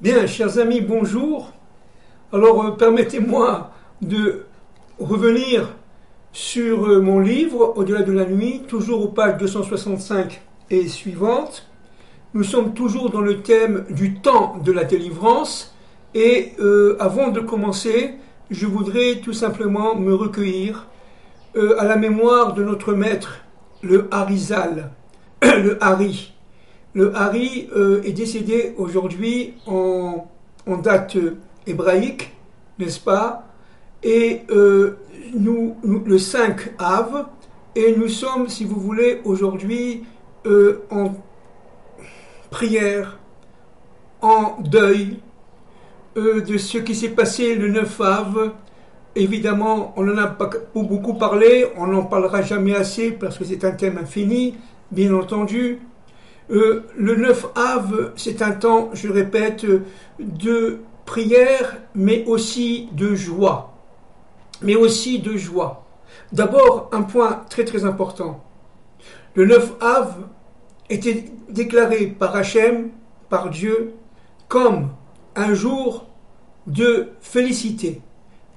Bien, chers amis, bonjour. Alors, permettez-moi de revenir sur mon livre, Au-delà de la nuit, toujours aux pages 265 et suivantes. Nous sommes toujours dans le thème du temps de la délivrance. Et avant de commencer, je voudrais tout simplement me recueillir à la mémoire de notre maître, le Harizal, le Hari. Le Hari est décédé aujourd'hui en date hébraïque, n'est-ce pas? Et le 5 Av, et nous sommes, si vous voulez, aujourd'hui en prière, en deuil de ce qui s'est passé le 9 Av. Évidemment, on n'en a pas beaucoup parlé, on n'en parlera jamais assez parce que c'est un thème infini, bien entendu. Le 9 Av, c'est un temps, je répète, de prière, mais aussi de joie. D'abord, un point très très important. Le 9 Av était déclaré par Hachem, par Dieu, comme un jour de félicité,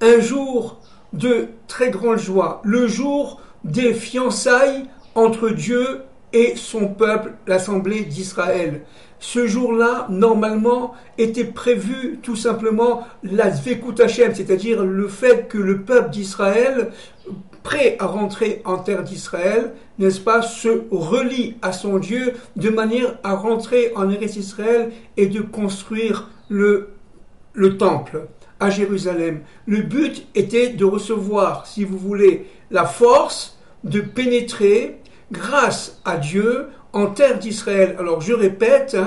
un jour de très grande joie, le jour des fiançailles entre Dieu et son peuple, l'Assemblée d'Israël. Ce jour-là, normalement, était prévu tout simplement la Zvekut Hashem, c'est-à-dire le fait que le peuple d'Israël, prêt à rentrer en terre d'Israël, n'est-ce pas, se relie à son Dieu de manière à rentrer en Eretz Israël et de construire le temple à Jérusalem. Le but était de recevoir, si vous voulez, la force de pénétrer grâce à Dieu en terre d'Israël. Alors je répète,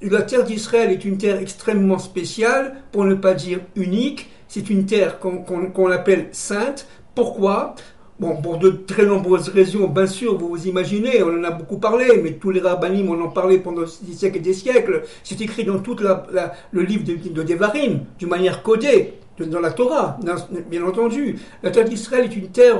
la terre d'Israël est une terre extrêmement spéciale, pour ne pas dire unique. C'est une terre qu'on appelle sainte. Pourquoi ? Bon, pour de très nombreuses raisons, bien sûr, vous vous imaginez, on en a beaucoup parlé, mais tous les rabbinim en ont parlé pendant des siècles et des siècles. C'est écrit dans tout le livre de Devarim, d'une manière codée, dans la Torah, bien entendu. La terre d'Israël est une terre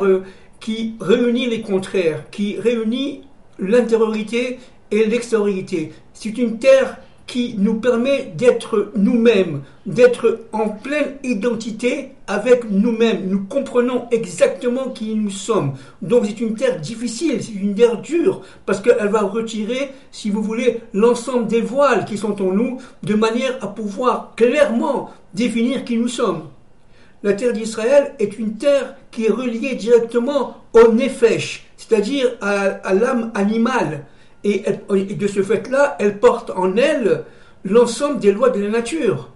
qui réunit les contraires, qui réunit l'intériorité et l'extériorité. C'est une terre qui nous permet d'être nous-mêmes, d'être en pleine identité avec nous-mêmes. Nous comprenons exactement qui nous sommes. Donc c'est une terre difficile, c'est une terre dure, parce qu'elle va retirer, si vous voulez, l'ensemble des voiles qui sont en nous, de manière à pouvoir clairement définir qui nous sommes. La terre d'Israël est une terre qui est reliée directement au nefesh, c'est-à-dire à l'âme animale. Et de ce fait-là, elle porte en elle l'ensemble des lois de la nature.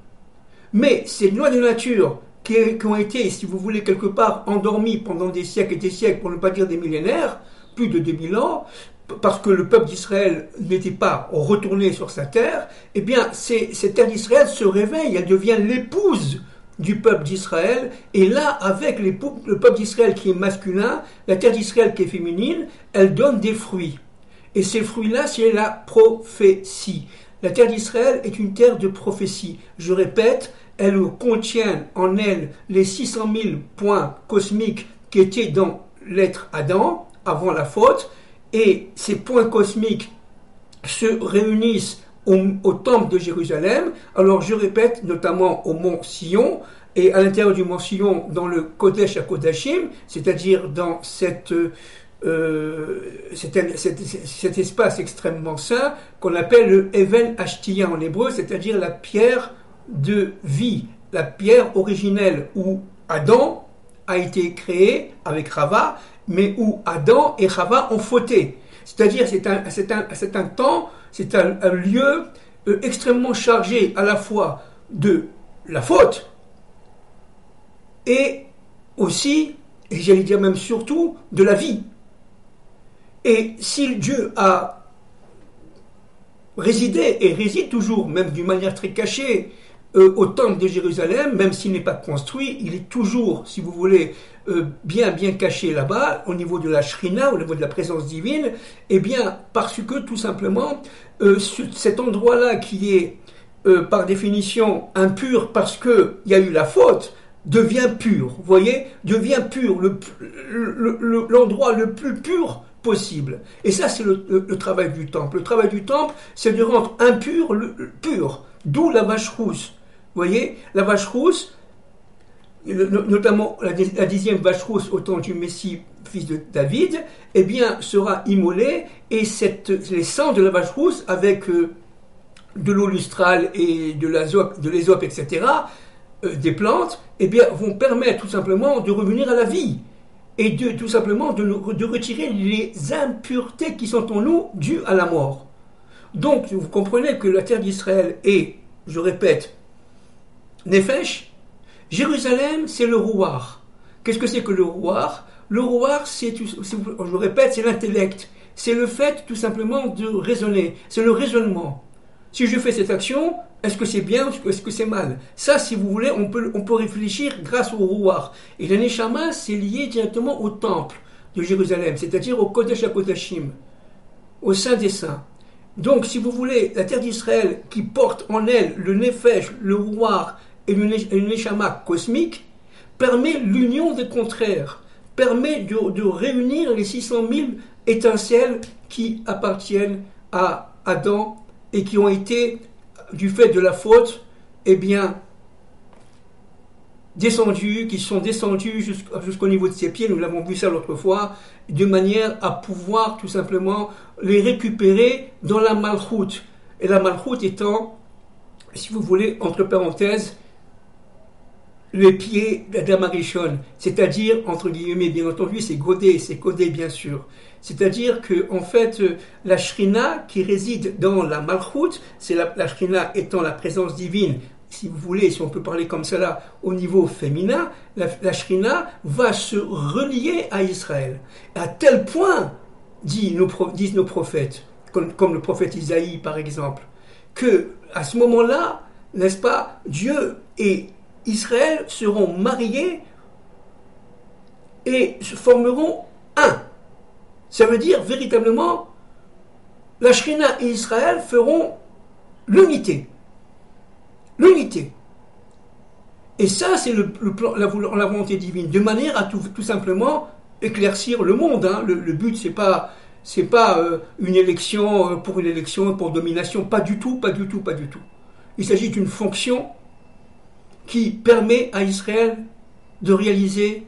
Mais ces lois de la nature qui ont été, si vous voulez, quelque part endormies pendant des siècles et des siècles, pour ne pas dire des millénaires, plus de 2000 ans, parce que le peuple d'Israël n'était pas retourné sur sa terre, eh bien, cette terre d'Israël se réveille, elle devient l'épouse du peuple d'Israël, et là, avec le peuple d'Israël qui est masculin, la terre d'Israël qui est féminine, elle donne des fruits. Et ces fruits-là, c'est la prophétie. La terre d'Israël est une terre de prophétie. Je répète, elle contient en elle les 600 000 points cosmiques qui étaient dans l'être Adam, avant la faute, et ces points cosmiques se réunissent au temple de Jérusalem. Alors je répète, notamment au mont Sion, et à l'intérieur du mont Sion, dans le Kodesh à Kodashim, c'est-à-dire dans cet espace extrêmement saint qu'on appelle le Even Ashtiya en hébreu, c'est-à-dire la pierre de vie, la pierre originelle où Adam a été créé avec Chava, mais où Adam et Chava ont fauté. C'est-à-dire c'est un temps, c'est un lieu extrêmement chargé à la fois de la faute et aussi, et j'allais dire même surtout, de la vie. Et si Dieu a résidé et réside toujours, même d'une manière très cachée, au temple de Jérusalem, même s'il n'est pas construit, il est toujours, si vous voulez, bien caché là-bas, au niveau de la Shrina, au niveau de la présence divine, eh bien, parce que tout simplement, cet endroit-là qui est, par définition, impur parce qu'il y a eu la faute, devient pur, vous voyez, devient pur, l'endroit le plus pur possible. Et ça, c'est le travail du temple. Le travail du temple, c'est de rendre impur le pur, d'où la vache rousse. Vous voyez, la vache rousse, notamment la 10e vache rousse au temps du Messie, fils de David, eh bien, sera immolée, et les sangs de la vache rousse, avec de l'eau lustrale et de l'ésope, etc., des plantes, eh bien, vont permettre tout simplement de revenir à la vie, et tout simplement de retirer les impuretés qui sont en nous dues à la mort. Donc, vous comprenez que la terre d'Israël est, je répète, Nefesh. Jérusalem, c'est le rouar. Qu'est-ce que c'est que le rouar? Le rouar, je répète, c'est l'intellect. C'est le fait, tout simplement, de raisonner. C'est le raisonnement. Si je fais cette action, est-ce que c'est bien ou est-ce que c'est mal? Ça, si vous voulez, on peut réfléchir grâce au rouar. Et la Neshama, c'est lié directement au temple de Jérusalem, c'est-à-dire au Kodesh HaKodashim, au Saint des Saints. Donc, si vous voulez, la terre d'Israël qui porte en elle le Nefesh, le rouar et le Neshama cosmique, permet l'union des contraires, permet de réunir les 600 000 étincelles qui appartiennent à Adam et qui ont été, du fait de la faute, eh bien, qui sont descendues jusqu'au niveau de ses pieds, nous l'avons vu ça l'autre fois, de manière à pouvoir tout simplement les récupérer dans la Malchut. Et la Malchut étant, si vous voulez, entre parenthèses, les pieds d'Adam Arishon, c'est-à-dire, entre guillemets, bien entendu, c'est codé bien sûr. C'est-à-dire que, en fait, la Shrina qui réside dans la Malchut, c'est la Shrina étant la présence divine, si vous voulez, si on peut parler comme cela, au niveau féminin, la Shrina va se relier à Israël. À tel point, disent nos prophètes, comme le prophète Isaïe par exemple, que à ce moment-là, n'est-ce pas, Dieu et Israël seront mariés et se formeront un. Ça veut dire véritablement, la Shrina et Israël feront l'unité. L'unité. Et ça, c'est la volonté divine, de manière à tout simplement éclaircir le monde. Hein. Le but, c'est pas une élection pour domination, pas du tout. Il s'agit d'une fonction qui permet à Israël de réaliser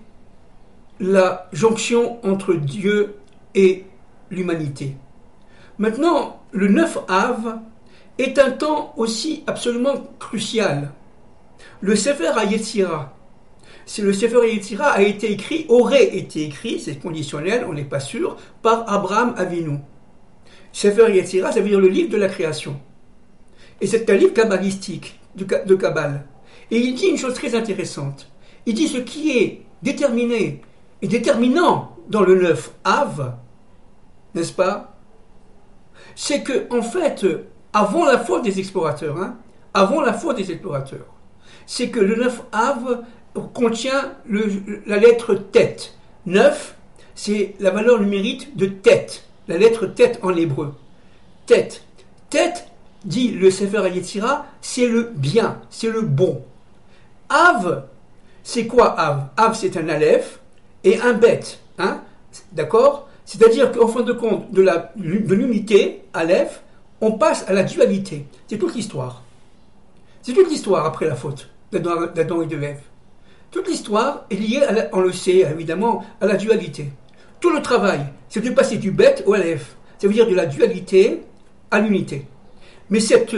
la jonction entre Dieu et l'humanité. Maintenant, le 9 Av est un temps aussi absolument crucial. Le Sefer HaYetzira, aurait été écrit, c'est conditionnel, on n'est pas sûr, par Abraham Avinu. Sefer HaYetzira, ça veut dire le livre de la création. Et c'est un livre kabbalistique, de Kabbale. Et il dit une chose très intéressante. Il dit ce qui est déterminé et déterminant dans le 9 Av, n'est-ce pas? C'est que, en fait, avant la faute des explorateurs, c'est que le 9 Av contient la lettre Tet. 9, c'est la valeur numérique de Tet, la lettre Tet en hébreu. Tet. Tet, dit le Sefer HaYetzira, c'est le bien, c'est le bon. Av, c'est quoi Av? Av, c'est un Aleph et un Bet. Hein? D'accord? C'est-à-dire qu'en fin de compte, de l'unité, Aleph, on passe à la dualité. C'est toute l'histoire. C'est toute l'histoire après la faute d'Adam et de Ève. Toute l'histoire est liée, on le sait évidemment, à la dualité. Tout le travail, c'est de passer du Bet au Aleph. Ça veut dire de la dualité à l'unité. Mais cette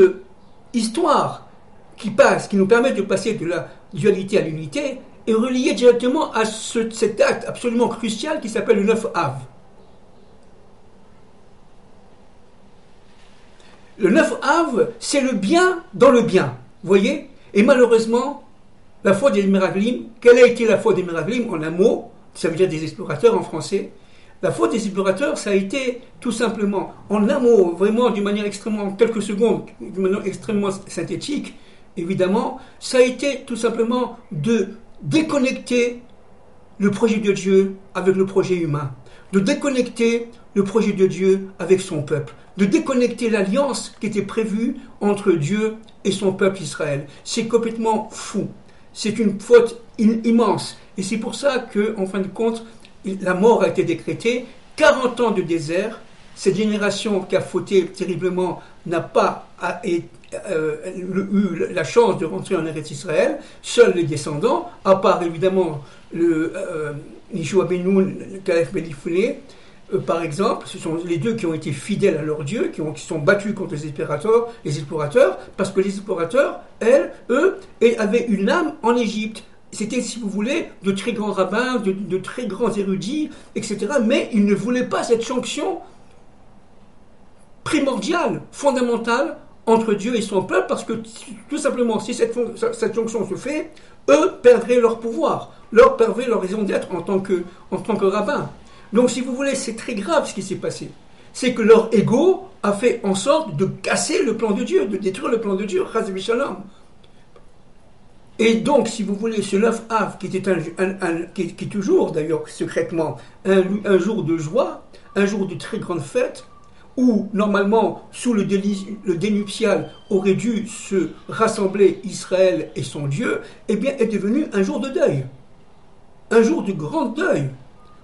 histoire qui nous permet de passer de la dualité à l'unité, est reliée directement à cet acte absolument crucial qui s'appelle le 9 Av. Le 9 Av, c'est le bien dans le bien. Vous voyez? Et malheureusement, la faute des Meraglim, quelle a été la faute des Meraglim en un mot? Ça veut dire des explorateurs en français. La faute des explorateurs, ça a été tout simplement, en un mot, vraiment d'une manière extrêmement, quelques secondes, d'une manière extrêmement synthétique, évidemment, ça a été tout simplement de déconnecter le projet de Dieu avec le projet humain, de déconnecter le projet de Dieu avec son peuple, de déconnecter l'alliance qui était prévue entre Dieu et son peuple Israël. C'est complètement fou. C'est une faute immense. Et c'est pour ça que, en fin de compte, la mort a été décrétée, 40 ans de désert, cette génération qui a fauté terriblement n'a pas eu la chance de rentrer en Eretz Israël. Seuls les descendants, à part évidemment Yeshua ben Nun, Caleb ben Yefune, par exemple, ce sont les deux qui ont été fidèles à leur Dieu, qui sont battus contre les explorateurs, parce que les explorateurs, eux, avaient une âme en Égypte. C'était, si vous voulez, de très grands rabbins, de très grands érudits, etc. Mais ils ne voulaient pas cette jonction primordiale, fondamentale, entre Dieu et son peuple, parce que, tout simplement, si cette jonction se fait, eux perdraient leur pouvoir, perdraient leur raison d'être en tant que rabbins. Donc, si vous voulez, c'est très grave ce qui s'est passé. C'est que leur ego a fait en sorte de casser le plan de Dieu, de détruire le plan de Dieu, Chas v'Shalom. Et donc, si vous voulez, ce 9 Av, qui était qui est toujours, d'ailleurs, secrètement, un jour de joie, un jour de très grande fête, où, normalement, sous le dénuptial, aurait dû se rassembler Israël et son Dieu, eh bien, est devenu un jour de deuil. Un jour de grand deuil.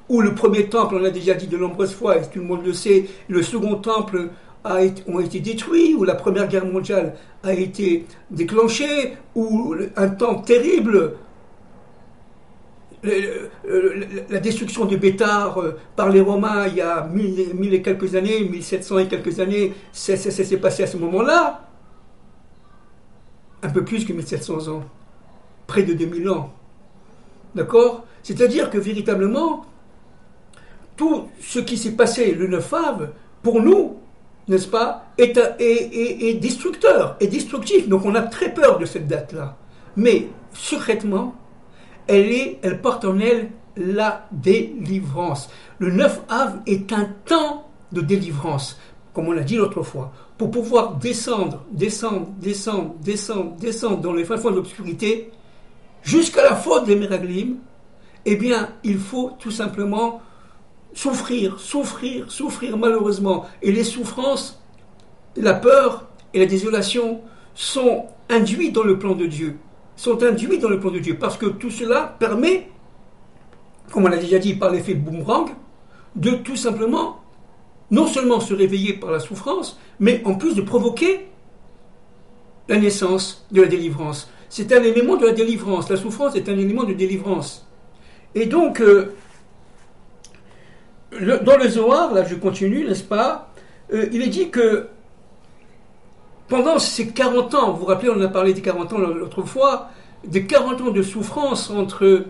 Où le premier temple, on l'a déjà dit de nombreuses fois, et tout le monde le sait, le second temple ont été détruits, où la Première Guerre mondiale a été déclenchée, où un temps terrible, la destruction de Béthar par les Romains il y a 1000 et quelques années, 1700 et quelques années, ça s'est passé à ce moment-là. Un peu plus que 1700 ans, près de 2000 ans. D'accord ? C'est-à-dire que véritablement, tout ce qui s'est passé le 9 Av, pour nous, n'est-ce pas, est destructeur, est destructif. Donc on a très peur de cette date-là. Mais secrètement, elle porte en elle la délivrance. Le 9 Av est un temps de délivrance, comme on l'a dit l'autre fois. Pour pouvoir descendre dans les fins fonds de l'obscurité, jusqu'à la faute des Meraglim, eh bien, il faut tout simplement souffrir malheureusement. Et les souffrances, la peur et la désolation sont induits dans le plan de Dieu. Parce que tout cela permet, comme on l'a déjà dit par l'effet boomerang, de tout simplement, non seulement se réveiller par la souffrance, mais en plus de provoquer la naissance de la délivrance. C'est un élément de la délivrance. La souffrance est un élément de délivrance. Et donc, dans le Zohar, là je continue, n'est-ce pas, il est dit que pendant ces 40 ans, vous vous rappelez, on en a parlé des 40 ans l'autre fois, des 40 ans de souffrance entre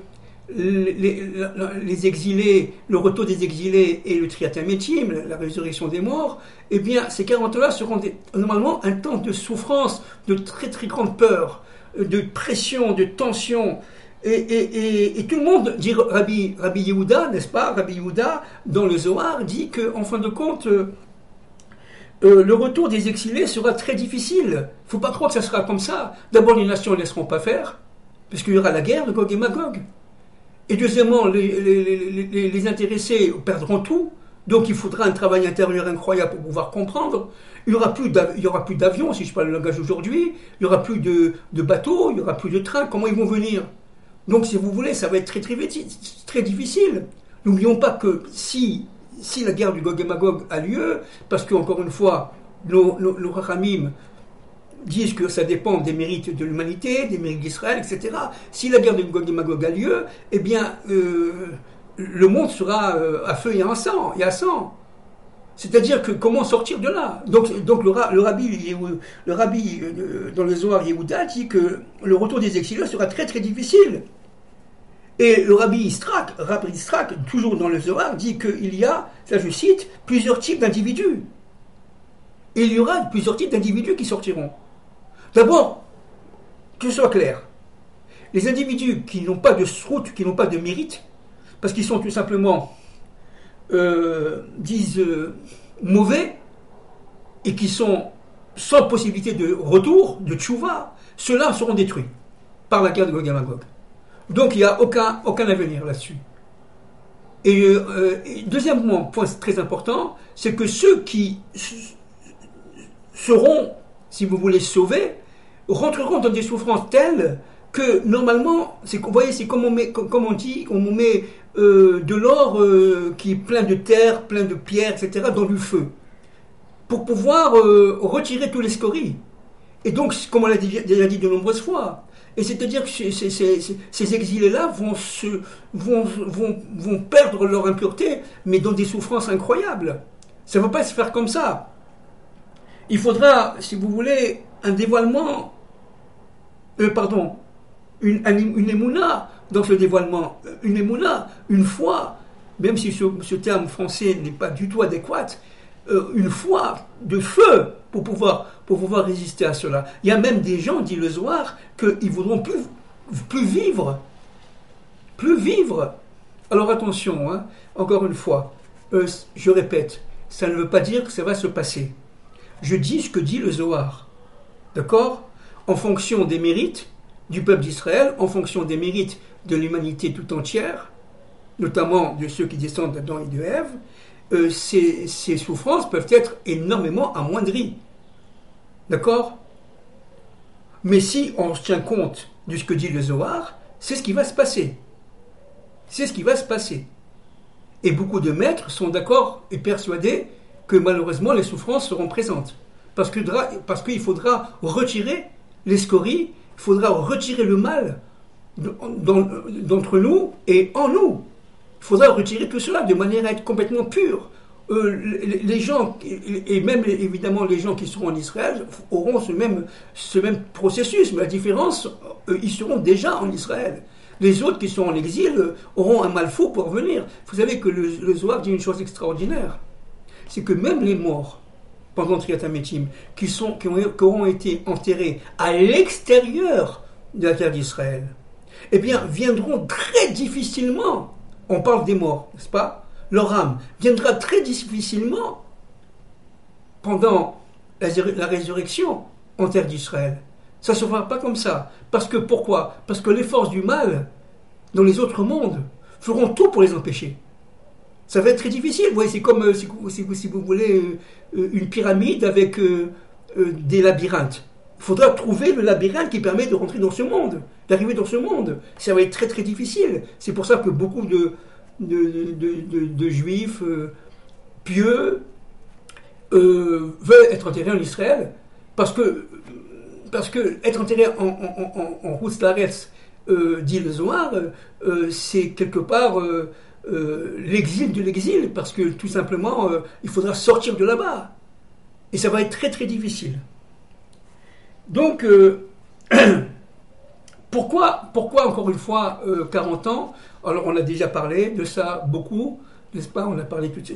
les exilés, le retour des exilés et le Triat HaMetim, la résurrection des morts, eh bien ces 40 ans-là seront normalement un temps de souffrance, de très très grande peur, de pression, de tension. Et tout le monde, dit Rabbi Yehuda, n'est-ce pas, Rabbi Yehuda, dans le Zohar, dit qu'en fin de compte, le retour des exilés sera très difficile. Il ne faut pas croire que ça sera comme ça. D'abord, les nations ne laisseront pas faire, puisqu'il y aura la guerre de Gog et Magog. Et deuxièmement, les intéressés perdront tout. Donc il faudra un travail intérieur incroyable pour pouvoir comprendre. Il n'y aura plus d'avions, si je parle le langage aujourd'hui. Il n'y aura plus de bateaux, il n'y aura plus de trains. Comment ils vont venir ? Donc, si vous voulez, ça va être très, très, très difficile. N'oublions pas que si la guerre du Gog et Magog a lieu, parce qu'encore une fois, nos Rachamim disent que ça dépend des mérites de l'humanité, des mérites d'Israël, etc. Si la guerre du Gog et Magog a lieu, eh bien, le monde sera à feu et à sang. C'est-à-dire que comment sortir de là ? Donc le rabbi dans le Zohar Yehuda dit que le retour des exilés sera très très difficile. Et le rabbi Istrak, toujours dans le Zohar, dit qu'il y a, ça je cite, plusieurs types d'individus. Et il y aura plusieurs types d'individus qui sortiront. D'abord, que ce soit clair, les individus qui n'ont pas de srout, qui n'ont pas de mérite, parce qu'ils sont tout simplement mauvais et qui sont sans possibilité de retour, de tchouva, ceux-là seront détruits par la guerre de Gog et Magog. Donc il n'y a aucun avenir là-dessus. Et deuxièmement, point très important, c'est que ceux qui seront, si vous voulez, sauvés, rentreront dans des souffrances telles que normalement, vous voyez, c'est comme comme on dit, on met de l'or qui est plein de terre, plein de pierres, etc., dans du feu, pour pouvoir retirer tous les scories. Et donc, comme on l'a déjà dit de nombreuses fois, et c'est-à-dire que ces exilés-là vont perdre leur impureté, mais dans des souffrances incroyables. Ça ne va pas se faire comme ça. Il faudra, si vous voulez, un dévoilement, une émouna dans ce dévoilement, une émouna, une foi, même si ce terme français n'est pas du tout adéquat, une foi de feu pour pouvoir résister à cela. Il y a même des gens, dit le Zohar, qu'ils voudront plus vivre. Plus vivre. Alors attention, hein, encore une fois, je répète, ça ne veut pas dire que ça va se passer. Je dis ce que dit le Zohar. D'accord ? En fonction des mérites du peuple d'Israël, en fonction des mérites de l'humanité tout entière, notamment de ceux qui descendent d'Adam et de Ève, ces souffrances peuvent être énormément amoindries. D'accord ? Mais si on tient compte de ce que dit le Zohar, c'est ce qui va se passer. C'est ce qui va se passer. Et beaucoup de maîtres sont d'accord et persuadés que malheureusement les souffrances seront présentes. Parce qu'il faudra retirer les scories, il faudra retirer le mal d'entre nous et en nous. Il faudra retirer tout cela de manière à être complètement pur. Les gens, et même évidemment les gens qui seront en Israël, auront ce même processus. Mais la différence, ils seront déjà en Israël. Les autres qui sont en exil auront un mal fou pour venir. Vous savez que le Zohar dit une chose extraordinaire. C'est que même les morts, pendant Triat HaMetim, qui auront été enterrés à l'extérieur de la terre d'Israël, eh bien, viendront très difficilement, on parle des morts, n'est-ce pas ? Leur âme viendra très difficilement pendant la résurrection en terre d'Israël. Ça ne se fera pas comme ça. Parce que pourquoi ? Parce que les forces du mal, dans les autres mondes, feront tout pour les empêcher. Ça va être très difficile. Vous voyez, c'est comme, si vous voulez, une pyramide avec des labyrinthes. Il faudra trouver le labyrinthe qui permet de rentrer dans ce monde, d'arriver dans ce monde. Ça va être très très difficile. C'est pour ça que beaucoup de juifs pieux veulent être enterrés en Israël, parce que être enterré en Routz-Laretz, dit le Zohar, c'est quelque part l'exil de l'exil, parce que tout simplement il faudra sortir de là-bas, et ça va être très très difficile. Donc pourquoi encore une fois 40 ans? Alors on a déjà parlé de ça beaucoup, n'est-ce pas? On a parlé toutes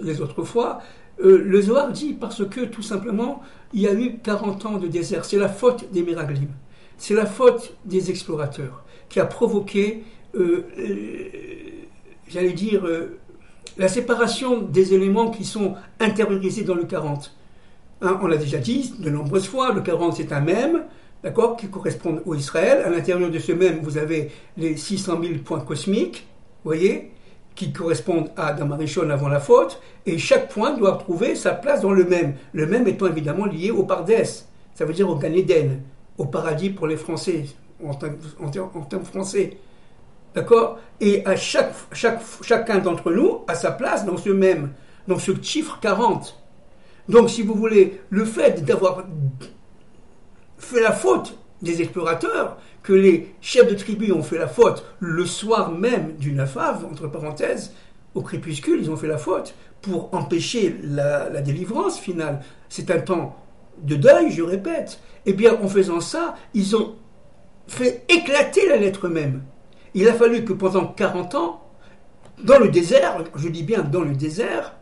les autres fois. Le Zohar dit parce que tout simplement il y a eu 40 ans de désert. C'est la faute des Meraglim, c'est la faute des explorateurs qui a provoqué, j'allais dire, la séparation des éléments qui sont intériorisés dans le 40. Hein, on l'a déjà dit de nombreuses fois, le 40 c'est un mème, d'accord, qui correspond au Israël. À l'intérieur de ce mème, vous avez les 600 000 points cosmiques, vous voyez, qui correspondent à Adam Arishon avant la faute, et chaque point doit trouver sa place dans le même étant évidemment lié au Pardès, ça veut dire au Gan Eden, au paradis pour les Français, en termes français, d'accord. Et à chacun d'entre nous a sa place dans ce chiffre 40. Donc si vous voulez, le fait d'avoir fait la faute des explorateurs, que les chefs de tribu ont fait la faute le soir même du 9 Av, entre parenthèses, au crépuscule, ils ont fait la faute pour empêcher la délivrance finale. C'est un temps de deuil, je répète. Eh bien, en faisant ça, ils ont fait éclater la lettre même. Il a fallu que pendant 40 ans, dans le désert, je dis bien dans le désert,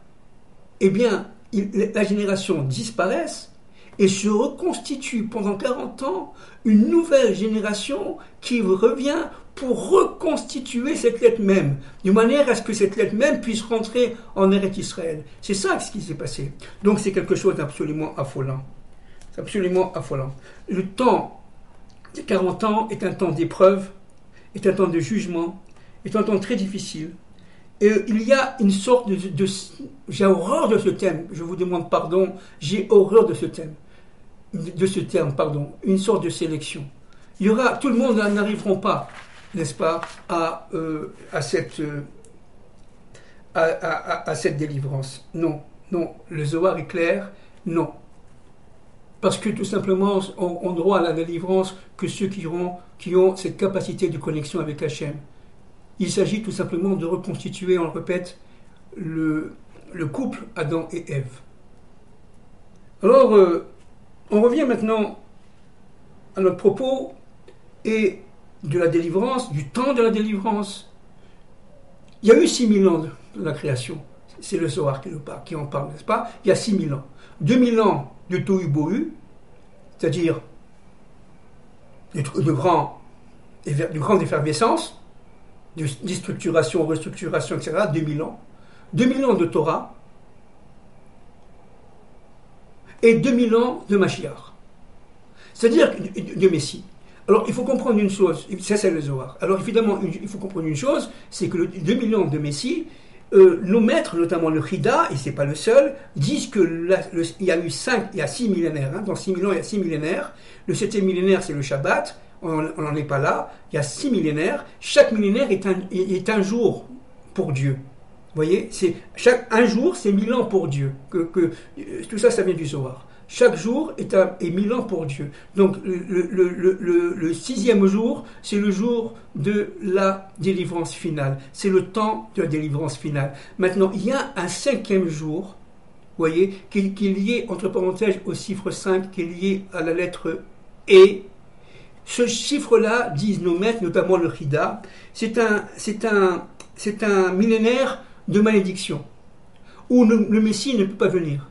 eh bien, la génération disparaisse et se reconstitue pendant 40 ans une nouvelle génération qui revient pour reconstituer cette lettre même, de manière à ce que cette lettre même puisse rentrer en Eretz Israël. C'est ça ce qui s'est passé. Donc c'est quelque chose d'absolument affolant. C'est absolument affolant. Le temps des 40 ans est un temps d'épreuve, est un temps de jugement, est un temps très difficile. Et il y a une sorte de j'ai horreur de ce thème, je vous demande pardon, j'ai horreur de ce thème, de ce terme, pardon, une sorte de sélection. tout le monde n'arriveront pas, n'est-ce pas, à cette délivrance. Non, le Zohar est clair, non. Parce que tout simplement, on droit à la délivrance que ceux qui ont cette capacité de connexion avec Hachem. Il s'agit tout simplement de reconstituer, on le répète, le couple Adam et Ève. Alors, on revient maintenant à notre propos et de la délivrance, du temps de la délivrance. Il y a eu 6000 ans de la création. C'est le Zohar qui en parle, n'est-ce pas? Il y a 6000 ans. 2000 ans de Tohu Bohu, c'est-à-dire de grande effervescence, de déstructuration, restructuration, etc. 2000 ans. 2000 ans de Torah et 2000 ans de Mashiach. C'est-à-dire de Messie. Alors, il faut comprendre une chose, ça c'est le Zohar. Alors, évidemment, il faut comprendre une chose, c'est que le 2000 ans de Messie, nos maîtres, notamment le Chida, et c'est pas le seul, disent qu'il y a eu 6 millénaires. Hein, dans 6000 ans, il y a 6 millénaires. Le 7e millénaire, c'est le Shabbat. On n'en est pas là. Il y a 6 millénaires. Chaque millénaire est un jour pour Dieu. Vous voyez, un jour, c'est 1000 ans pour Dieu. Tout ça, ça vient du Zohar. Chaque jour est 1000 ans pour Dieu. Donc, le 6e jour, c'est le jour de la délivrance finale. C'est le temps de la délivrance finale. Maintenant, il y a un 5e jour, vous voyez, qui est lié, entre parenthèses, au chiffre 5, qui est lié à la lettre E. Ce chiffre-là, disent nos maîtres, notamment le Chida, c'est un millénaire de malédiction, où le Messie ne peut pas venir.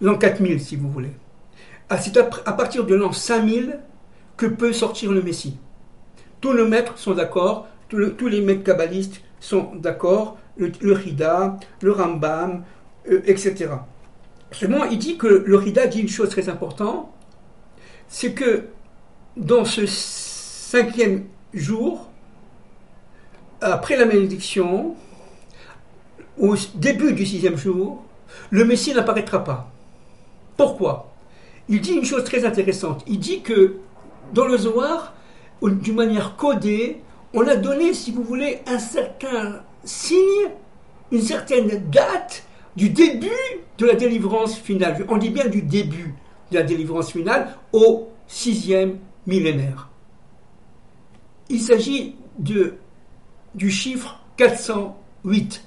L'an 4000, si vous voulez. C'est à partir de l'an 5000 que peut sortir le Messie. Tous nos maîtres sont d'accord, tous les maîtres kabbalistes sont d'accord, le Chida, le Rambam, etc. Seulement, il dit que le Chida dit une chose très importante, c'est que dans ce 5e jour, après la malédiction, au début du 6e jour, le Messie n'apparaîtra pas. Pourquoi? Il dit une chose très intéressante. Il dit que dans le Zohar, d'une manière codée, on a donné, si vous voulez, un certain signe, une certaine date du début de la délivrance finale. On dit bien du début de la délivrance finale au 6e millénaire. Il s'agit du chiffre 408,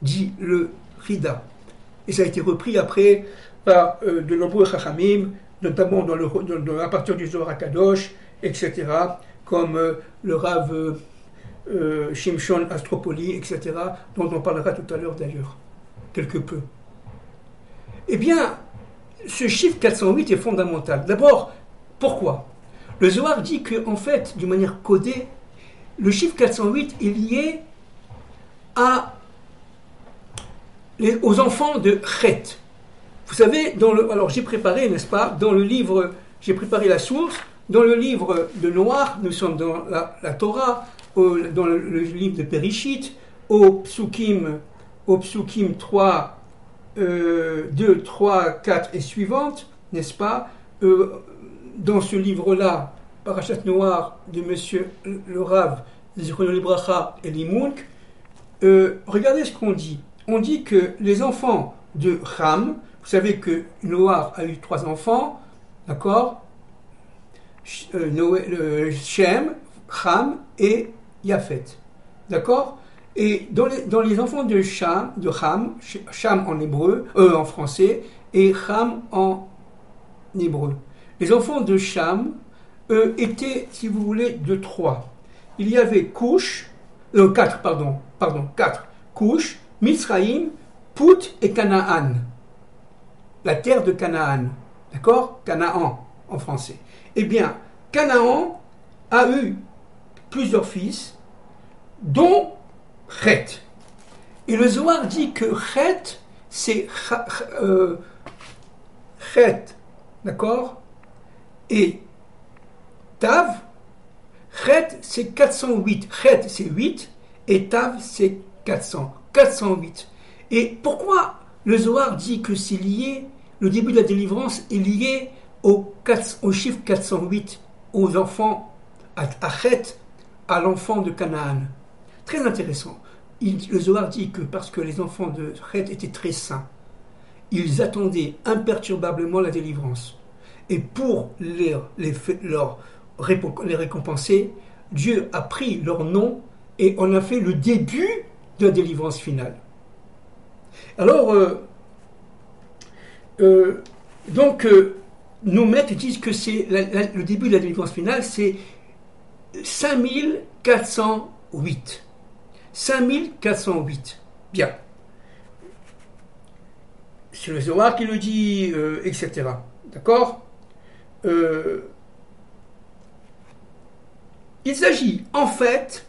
dit le Chida. Et ça a été repris après par de nombreux Chachamim, notamment à partir du Zohar HaKadosh, etc., comme le Rav Shimshon Astropoli, etc., dont on parlera tout à l'heure d'ailleurs, quelque peu. Eh bien, ce chiffre 408 est fondamental. D'abord, pourquoi? Le Zohar dit qu'en fait, d'une manière codée, le chiffre 408 est lié aux enfants de Chet. Vous savez, alors j'ai préparé, n'est-ce pas, dans le livre, j'ai préparé la source, dans le livre de Noach, nous sommes dans la Torah, dans le livre de Périshit, au Psukim 3, 2, 3, 4 et suivantes, n'est-ce pas, dans ce livre-là, Parashat Noach de monsieur le Rav Zichrono Libracha Eli Munk, regardez ce qu'on dit. On dit que les enfants de Ham, vous savez que Noach a eu 3 enfants, d'accord, Shem, Ham et Yafet, d'accord. Et dans les enfants de Ham, Sham en hébreu, en français, et Ham en hébreu. Les enfants de Sham, étaient, si vous voulez, de 3. Il y avait 4, Cush, Mizraïm, Put et Canaan. La terre de Canaan. D'accord? Canaan, en français. Eh bien, Canaan a eu plusieurs fils, dont Chet. Et le Zohar dit que Chet, c'est Chet, d'accord? Et Tav, Chet, c'est 408. Chet, c'est 8, et Tav, c'est 400. 408. Et pourquoi le Zohar dit que c'est lié, le début de la délivrance est lié au chiffre 408, aux enfants à Chet, à l'enfant de Canaan. Très intéressant. Le Zohar dit que parce que les enfants de Chet étaient très saints, ils attendaient imperturbablement la délivrance. Et pour les récompenser, Dieu a pris leur nom et en a fait le début de la délivrance finale. Alors, nos maîtres disent que c'est le début de la délivrance finale, c'est 5408. 5408. Bien. C'est le Zohar qui le dit, etc. D'accord. Il s'agit en fait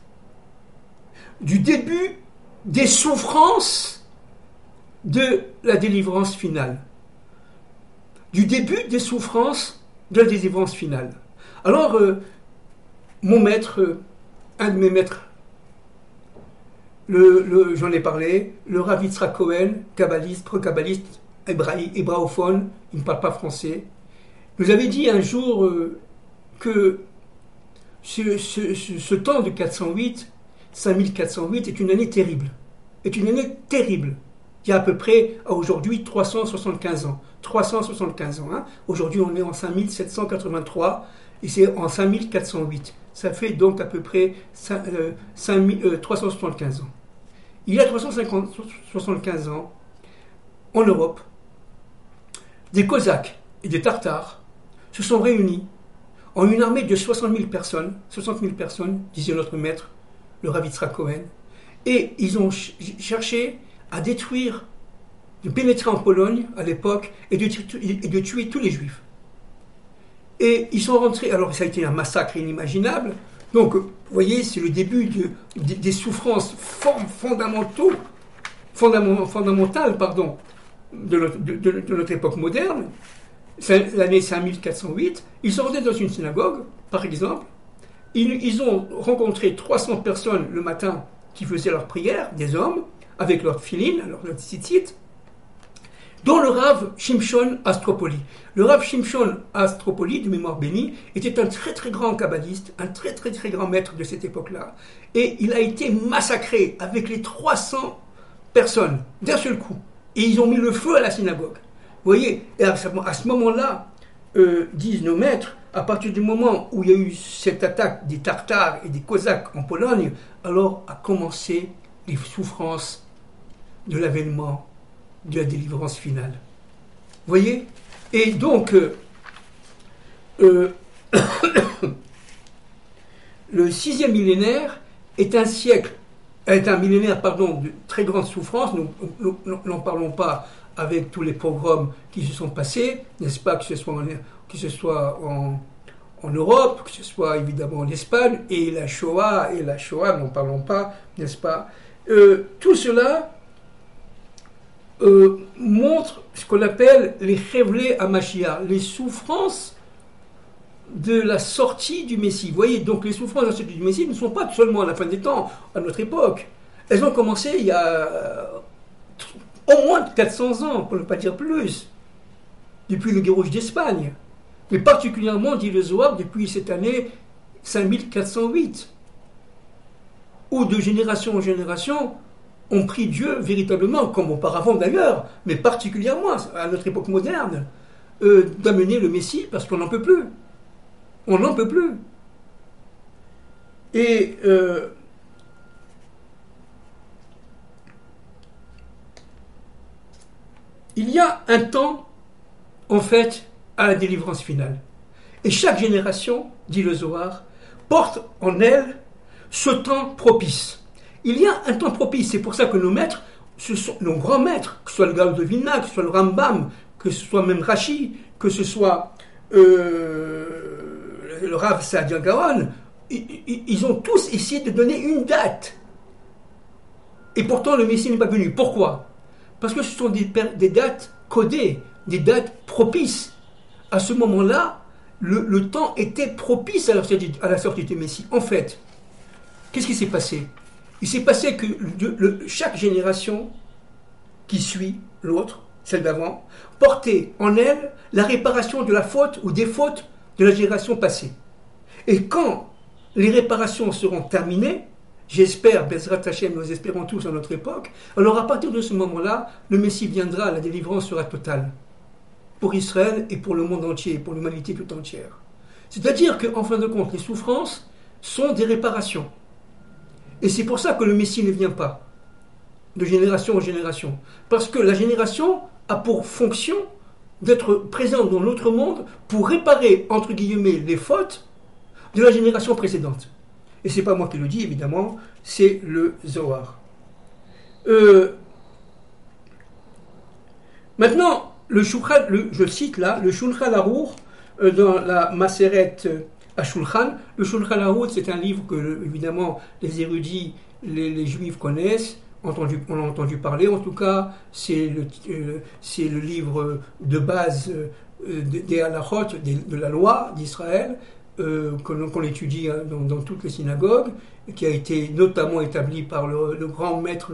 du début des souffrances de la délivrance finale. Du début des souffrances de la délivrance finale. Alors, mon maître, un de mes maîtres, j'en ai parlé, le Rav Yitzhak Cohen, kabbaliste, pro-kabbaliste, hébraophone, il ne parle pas français, nous avait dit un jour que ce temps de 408, 5408 est une année terrible. Est une année terrible. Il y a à peu près, aujourd'hui, 375 ans. 375 ans. Hein. Aujourd'hui, on est en 5783 et c'est en 5408. Ça fait donc à peu près 375 ans. Il y a 375 ans, en Europe, des Cosaques et des Tartares se sont réunis en une armée de 60 000 personnes, disait notre maître, le Rav Yitzhak Cohen, et ils ont cherché à détruire, de pénétrer en Pologne à l'époque et de tuer tous les Juifs. Et ils sont rentrés, alors ça a été un massacre inimaginable, donc vous voyez, c'est le début des souffrances fondamentales de notre époque moderne. C'est l'année 5408, ils sont rentrés dans une synagogue, par exemple, ils ont rencontré 300 personnes le matin qui faisaient leur prière, des hommes, avec leur tfilin, leur tzitzit, dont le Rav Shimshon Astropoli. Le Rav Shimshon Astropoli, de mémoire bénie, était un très très grand kabbaliste, un très très très grand maître de cette époque-là, et il a été massacré avec les 300 personnes d'un seul coup, et ils ont mis le feu à la synagogue. Vous voyez, et à ce moment-là, disent nos maîtres, à partir du moment où il y a eu cette attaque des Tartares et des Cosaques en Pologne, alors a commencé les souffrances de l'avènement de la délivrance finale. Vous voyez? Et donc, le 6e millénaire est un millénaire de très grande souffrance. Nous n'en parlons pas avec tous les pogroms qui se sont passés, n'est-ce pas, que ce soit en Europe, que ce soit évidemment en Espagne, et la Shoah, n'en parlons pas, n'est-ce pas. Tout cela montre ce qu'on appelle les Chevlé Hamashiach, les souffrances de la sortie du Messie. Vous voyez, donc les souffrances de la sortie du Messie ne sont pas seulement à la fin des temps, à notre époque. Elles ont commencé il y a au moins 400 ans, pour ne pas dire plus, depuis le Guérouche d'Espagne. Mais particulièrement, dit le Zohar, depuis cette année 5408, où de génération en génération, on prie Dieu véritablement, comme auparavant d'ailleurs, mais particulièrement à notre époque moderne, d'amener le Messie, parce qu'on n'en peut plus. On n'en peut plus. Et il y a un temps, en fait, à la délivrance finale. Et chaque génération, dit le Zohar, porte en elle ce temps propice. Il y a un temps propice, c'est pour ça que nos maîtres, ce sont nos grands maîtres, que ce soit le Gaon de Vilna, que ce soit le Rambam, que ce soit même Rashi, que ce soit le Rav Saadia Gaon, ils ont tous essayé de donner une date. Et pourtant, le Messie n'est pas venu. Pourquoi? Parce que ce sont des dates codées, des dates propices. À ce moment-là, le temps était propice à la sortie du Messie. En fait, qu'est-ce qui s'est passé? Il s'est passé que chaque génération qui suit l'autre, celle d'avant, portait en elle la réparation de la faute ou des fautes de la génération passée. Et quand les réparations seront terminées, j'espère, Bezrat Hashem, nous espérons tous à notre époque, alors à partir de ce moment-là, le Messie viendra, la délivrance sera totale. Pour Israël et pour le monde entier, pour l'humanité tout entière. C'est-à-dire qu'en fin de compte, les souffrances sont des réparations. Et c'est pour ça que le Messie ne vient pas, de génération en génération. Parce que la génération a pour fonction d'être présente dans l'autre monde pour réparer, entre guillemets, les fautes de la génération précédente. Et c'est pas moi qui le dis, évidemment, c'est le Zohar. Maintenant, je cite là, le Shulchan Aruch, dans la Maseret HaShulchan. Le Shulchan Aruch, c'est un livre que, évidemment, les érudits, les juifs connaissent, on a entendu parler. En tout cas, c'est le livre de base des halachot, de la loi d'Israël, qu'on étudie dans toutes les synagogues, qui a été notamment établi par le grand maître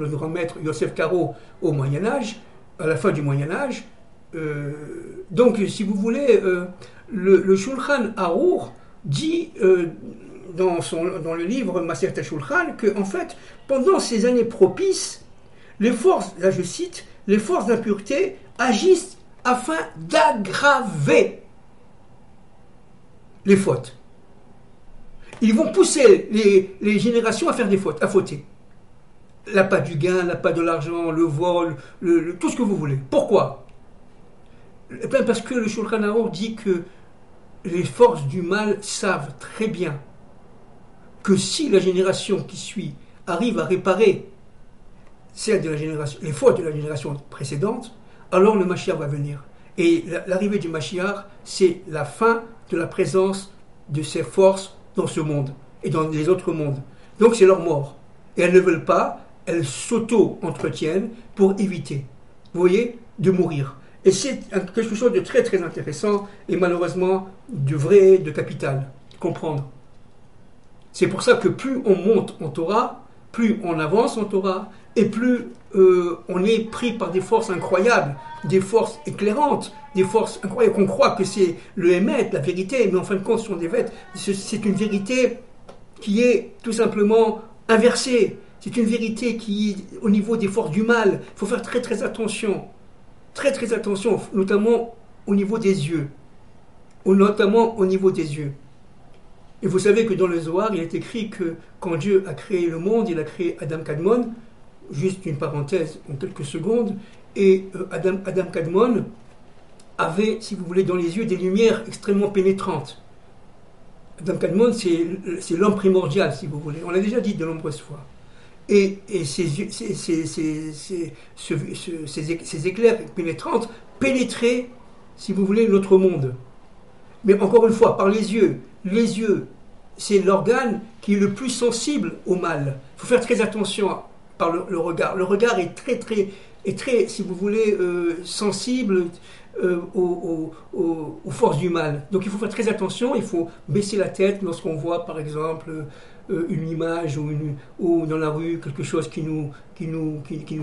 Yosef Karo au Moyen-Âge, à la fin du Moyen-Âge. Donc, si vous voulez, le Shulchan Aruch dit dans le livre Maseret HaShulchan que, en fait, pendant ces années propices, les forces, là je cite, les forces d'impureté agissent afin d'aggraver les fautes. Ils vont pousser les générations à faire des fautes, à fauter. L'appât du gain, l'appât de l'argent, le vol, tout ce que vous voulez. Pourquoi ? Eh bien parce que le Shulchan Aruch dit que les forces du mal savent très bien que si la génération qui suit arrive à réparer les fautes de la génération précédente, alors le Mashiach va venir. Et l'arrivée du Mashiach, c'est la fin de la présence de ces forces dans ce monde et dans les autres mondes. Donc c'est leur mort. Et elles ne veulent pas, elles s'auto-entretiennent pour éviter, vous voyez, de mourir. Et c'est quelque chose de très très intéressant et malheureusement de vrai, de capital, comprendre. C'est pour ça que plus on monte en Torah, plus on avance en Torah, et plus on est pris par des forces incroyables, des forces éclairantes, des forces incroyables, qu'on croit que c'est le Hémet, la vérité, mais en fin de compte, c'est une vérité qui est tout simplement inversée. C'est une vérité qui est au niveau des forces du mal. Il faut faire très très attention. Très très attention, notamment au niveau des yeux. Notamment au niveau des yeux. Et vous savez que dans le Zohar, il est écrit que quand Dieu a créé le monde, il a créé Adam Kadmon, juste une parenthèse en quelques secondes, et Adam Kadmon avait, si vous voulez, dans les yeux des lumières extrêmement pénétrantes. Adam Kadmon, c'est l'homme primordial, si vous voulez. On l'a déjà dit de nombreuses fois. Et ces éclairs pénétrantes pénétraient, si vous voulez, notre monde. Mais encore une fois, par les yeux. Les yeux, c'est l'organe qui est le plus sensible au mal. Il faut faire très attention par le regard. Le regard est très, si vous voulez, sensible aux forces du mal. Donc il faut faire très attention, il faut baisser la tête lorsqu'on voit, par exemple, une image ou dans la rue quelque chose qui nous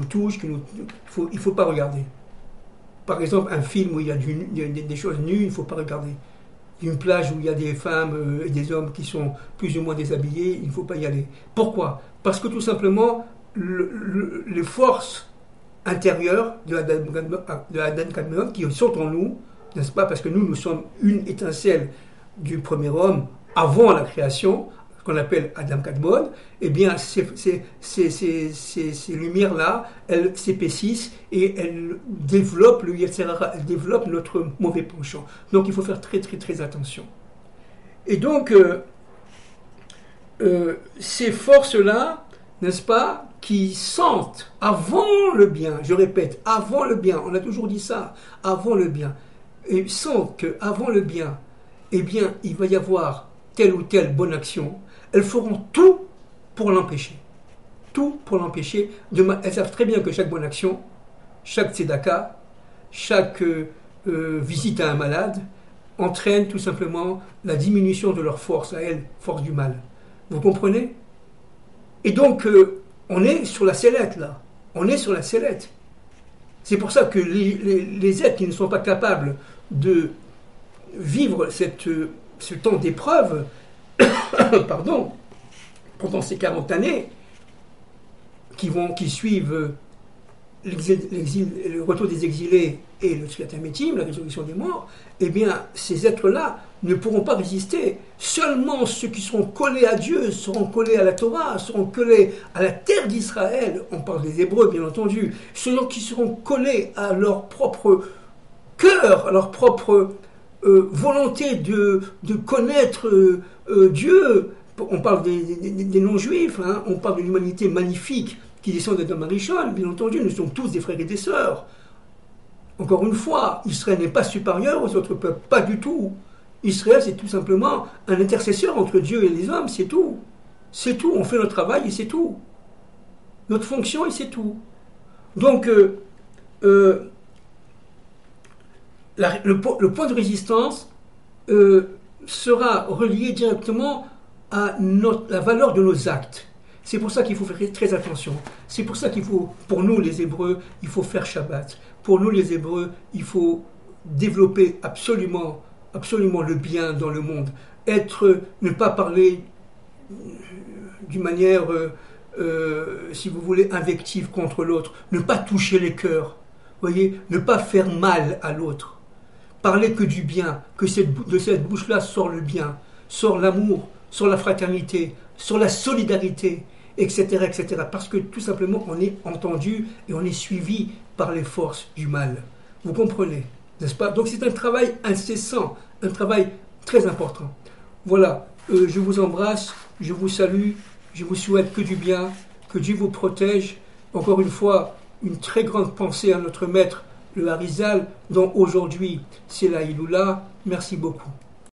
touche. Il ne faut pas regarder. Par exemple, un film où il y a des choses nues, il ne faut pas regarder. Une plage où il y a des femmes et des hommes qui sont plus ou moins déshabillés, il ne faut pas y aller. Pourquoi ? Parce que tout simplement, les forces intérieures de Adam Kadmon qui sont en nous, n'est-ce pas ? Parce que nous sommes une étincelle du premier homme avant la création, qu'on appelle Adam Kadmon, eh bien, ces lumières-là, elles s'épaississent et elles développent le Yetzer Hara, elles développent notre mauvais penchant. Donc, il faut faire très, très, très attention. Et donc, ces forces-là, n'est-ce pas, qui sentent avant le bien, je répète, avant le bien, on a toujours dit ça, avant le bien, et sentent qu'avant le bien, eh bien, il va y avoir telle ou telle bonne action, elles feront tout pour l'empêcher. Tout pour l'empêcher. Elles savent très bien que chaque bonne action, chaque tzedaka, chaque visite à un malade, entraîne tout simplement la diminution de leur force à elles, force du mal. Vous comprenez ? Et donc, on est sur la sellette, là. On est sur la sellette. C'est pour ça que les êtres qui ne sont pas capables de vivre ce temps d'épreuve, pardon, pendant ces 40 années qui suivent le retour des exilés et le Tchiat Hametim, la résurrection des morts, eh bien, ces êtres-là ne pourront pas résister. Seulement ceux qui seront collés à Dieu, seront collés à la Torah, seront collés à la terre d'Israël, on parle des Hébreux, bien entendu, ceux qui seront collés à leur propre cœur, à leur propre volonté de connaître Dieu. On parle des non-juifs, hein, on parle de l'humanité magnifique qui descend d'Adam Arishon, bien entendu, nous sommes tous des frères et des sœurs. Encore une fois, Israël n'est pas supérieur aux autres peuples, pas du tout. Israël, c'est tout simplement un intercesseur entre Dieu et les hommes, c'est tout. C'est tout, on fait notre travail et c'est tout. Notre fonction et c'est tout. Donc, le point de résistance sera relié directement à la valeur de nos actes. C'est pour ça qu'il faut faire très attention. C'est pour ça qu'il faut, pour nous les Hébreux, il faut faire Shabbat. Pour nous les Hébreux, il faut développer absolument le bien dans le monde. Ne pas parler d'une manière, si vous voulez, invective contre l'autre. Ne pas toucher les cœurs. Voyez, ne pas faire mal à l'autre. Parler que du bien, que de cette bouche-là sort le bien, sort l'amour, sort la fraternité, sort la solidarité, etc., etc. Parce que tout simplement, on est entendu et on est suivi par les forces du mal. Vous comprenez, n'est-ce pas? Donc c'est un travail incessant, un travail très important. Voilà, je vous embrasse, je vous salue, je vous souhaite que du bien, que Dieu vous protège. Encore une fois, une très grande pensée à notre maître, le Harizal, dont aujourd'hui c'est la Iloula. Merci beaucoup.